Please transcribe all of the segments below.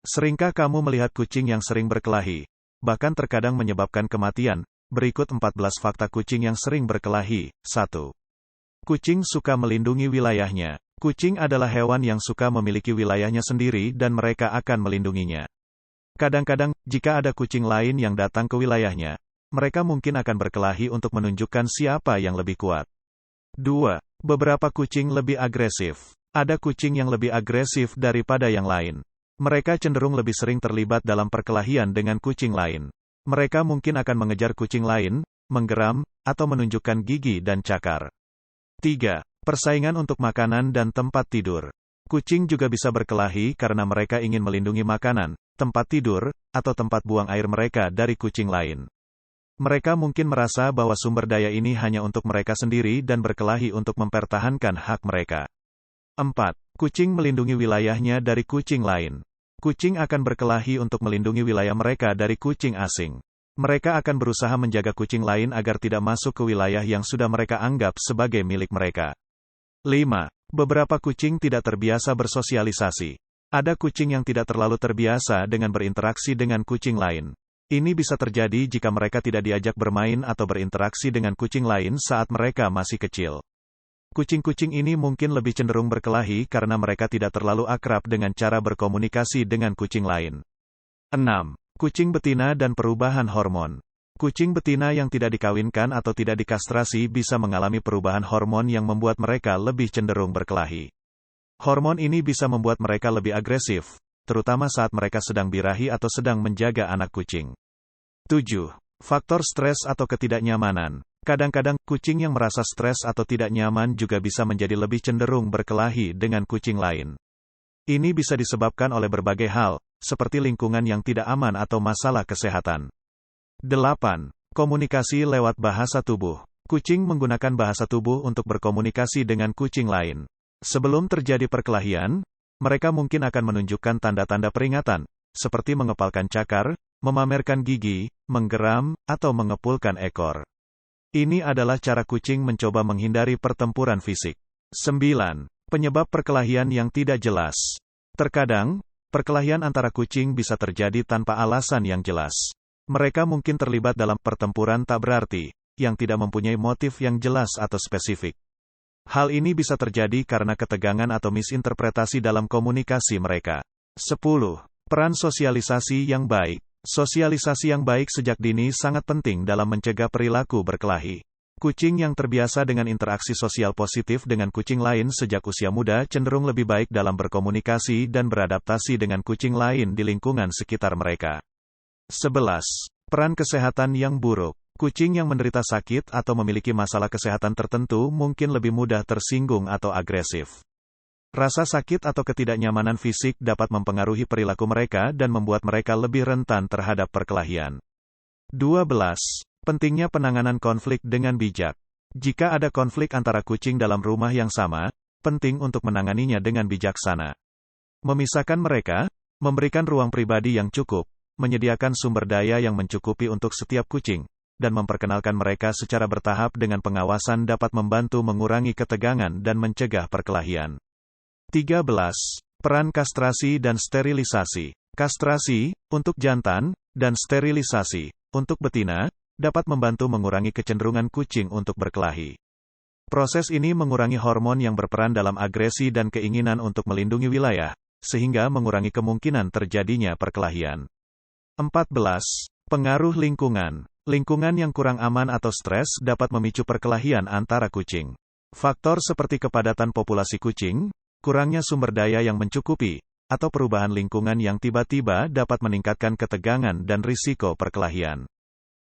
Seringkah kamu melihat kucing yang sering berkelahi, bahkan terkadang menyebabkan kematian? Berikut 14 fakta kucing yang sering berkelahi. 1. Kucing suka melindungi wilayahnya. Kucing adalah hewan yang suka memiliki wilayahnya sendiri dan mereka akan melindunginya. Kadang-kadang, jika ada kucing lain yang datang ke wilayahnya, mereka mungkin akan berkelahi untuk menunjukkan siapa yang lebih kuat. 2. Beberapa kucing lebih agresif. Ada kucing yang lebih agresif daripada yang lain. Mereka cenderung lebih sering terlibat dalam perkelahian dengan kucing lain. Mereka mungkin akan mengejar kucing lain, menggeram, atau menunjukkan gigi dan cakar. 3. Persaingan untuk makanan dan tempat tidur. Kucing juga bisa berkelahi karena mereka ingin melindungi makanan, tempat tidur, atau tempat buang air mereka dari kucing lain. Mereka mungkin merasa bahwa sumber daya ini hanya untuk mereka sendiri dan berkelahi untuk mempertahankan hak mereka. 4. Kucing melindungi wilayahnya dari kucing lain. Kucing akan berkelahi untuk melindungi wilayah mereka dari kucing asing. Mereka akan berusaha menjaga kucing lain agar tidak masuk ke wilayah yang sudah mereka anggap sebagai milik mereka. 5. Beberapa kucing tidak terbiasa bersosialisasi. Ada kucing yang tidak terlalu terbiasa dengan berinteraksi dengan kucing lain. Ini bisa terjadi jika mereka tidak diajak bermain atau berinteraksi dengan kucing lain saat mereka masih kecil. Kucing-kucing ini mungkin lebih cenderung berkelahi karena mereka tidak terlalu akrab dengan cara berkomunikasi dengan kucing lain. 6. Kucing betina dan perubahan hormon. Kucing betina yang tidak dikawinkan atau tidak dikastrasi bisa mengalami perubahan hormon yang membuat mereka lebih cenderung berkelahi. Hormon ini bisa membuat mereka lebih agresif, terutama saat mereka sedang birahi atau sedang menjaga anak kucing. 7. Faktor stres atau ketidaknyamanan. Kadang-kadang, kucing yang merasa stres atau tidak nyaman juga bisa menjadi lebih cenderung berkelahi dengan kucing lain. Ini bisa disebabkan oleh berbagai hal, seperti lingkungan yang tidak aman atau masalah kesehatan. 8. Komunikasi lewat bahasa tubuh. Kucing menggunakan bahasa tubuh untuk berkomunikasi dengan kucing lain. Sebelum terjadi perkelahian, mereka mungkin akan menunjukkan tanda-tanda peringatan, seperti mengepalkan cakar, memamerkan gigi, menggeram, atau mengepulkan ekor. Ini adalah cara kucing mencoba menghindari pertempuran fisik. 9. Penyebab perkelahian yang tidak jelas. Terkadang, perkelahian antara kucing bisa terjadi tanpa alasan yang jelas. Mereka mungkin terlibat dalam pertempuran tak berarti, yang tidak mempunyai motif yang jelas atau spesifik. Hal ini bisa terjadi karena ketegangan atau misinterpretasi dalam komunikasi mereka. 10. Peran sosialisasi yang baik. Sosialisasi yang baik sejak dini sangat penting dalam mencegah perilaku berkelahi. Kucing yang terbiasa dengan interaksi sosial positif dengan kucing lain sejak usia muda cenderung lebih baik dalam berkomunikasi dan beradaptasi dengan kucing lain di lingkungan sekitar mereka. 11. Peran kesehatan yang buruk. Kucing yang menderita sakit atau memiliki masalah kesehatan tertentu mungkin lebih mudah tersinggung atau agresif. Rasa sakit atau ketidaknyamanan fisik dapat mempengaruhi perilaku mereka dan membuat mereka lebih rentan terhadap perkelahian. 12. Pentingnya penanganan konflik dengan bijak. Jika ada konflik antara kucing dalam rumah yang sama, penting untuk menanganinya dengan bijaksana. Memisahkan mereka, memberikan ruang pribadi yang cukup, menyediakan sumber daya yang mencukupi untuk setiap kucing, dan memperkenalkan mereka secara bertahap dengan pengawasan dapat membantu mengurangi ketegangan dan mencegah perkelahian. 13. Peran kastrasi dan sterilisasi. Kastrasi, untuk jantan, dan sterilisasi, untuk betina, dapat membantu mengurangi kecenderungan kucing untuk berkelahi. Proses ini mengurangi hormon yang berperan dalam agresi dan keinginan untuk melindungi wilayah, sehingga mengurangi kemungkinan terjadinya perkelahian. 14. Pengaruh lingkungan. Lingkungan yang kurang aman atau stres dapat memicu perkelahian antara kucing. Faktor seperti kepadatan populasi kucing, kurangnya sumber daya yang mencukupi, atau perubahan lingkungan yang tiba-tiba dapat meningkatkan ketegangan dan risiko perkelahian.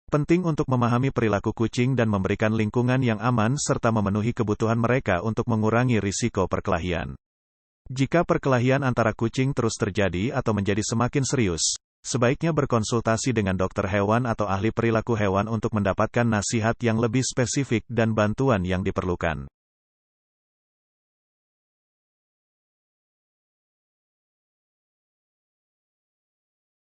Penting untuk memahami perilaku kucing dan memberikan lingkungan yang aman serta memenuhi kebutuhan mereka untuk mengurangi risiko perkelahian. Jika perkelahian antara kucing terus terjadi atau menjadi semakin serius, sebaiknya berkonsultasi dengan dokter hewan atau ahli perilaku hewan untuk mendapatkan nasihat yang lebih spesifik dan bantuan yang diperlukan.